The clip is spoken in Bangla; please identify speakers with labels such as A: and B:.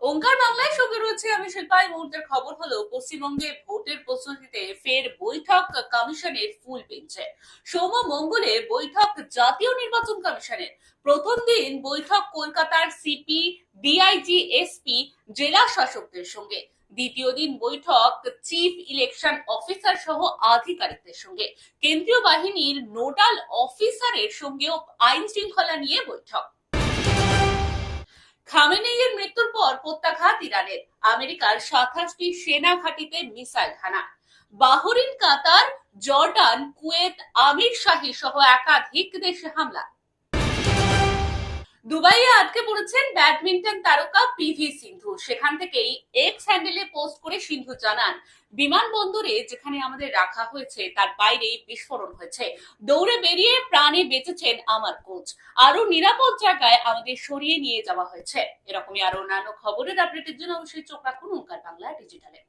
A: ওঙ্কার বাংলায় সঙ্গে রয়েছে আমি শিল্পা। এই মুহূর্তের খবর হলো, পশ্চিমবঙ্গে ভোটের প্রস্তুতিতে ফের বৈঠক কমিশনের ফুল বেঞ্চে। সোম মঙ্গলে বৈঠক জাতীয় নির্বাচন কমিশনের। প্রথম দিন বৈঠক কলকাতার সিপি, ডিআইজি, এসপি, জেলা শাসকদের সঙ্গে। দ্বিতীয় দিন বৈঠক চিফ ইলেকশন অফিসার সহ আধিকারিকদের সঙ্গে। কেন্দ্রীয় বাহিনীর নোডাল অফিসারের সঙ্গেও আইন শৃঙ্খলা নিয়ে বৈঠক। খামেনেইয়ের মৃত্যুর পর প্রত্যাঘাত ইরানের। আমেরিকার ২৭টি সেনা ঘাঁটিতে মিসাইল হানা। বাহরিন, কাতার, জর্ডান, কুয়েত, আমির শাহী সহ একাধিক দেশে হামলা। দুবাইয়ে আটকে পড়েছেন ব্যাডমিন্টন তারকা পিভি সিন্ধু। সেখান থেকেই এক্স হ্যান্ডেলে পোস্ট করে সিন্ধু জানান, বিমানবন্দরে যেখানে আমাদের রাখা হয়েছে তার বাইরেই বিস্ফোরণ হয়েছে। দৌড়ে বেরিয়ে প্রাণে বেঁচেছেন আমার কোচ। আরো নিরাপদ জায়গায় আমাদের সরিয়ে নিয়ে যাওয়া হয়েছে। এরকমই আরো অন্যান্য খবরের আপডেটের জন্য অবশ্যই চোখ রাখুন ওঙ্কার বাংলা ডিজিটালে।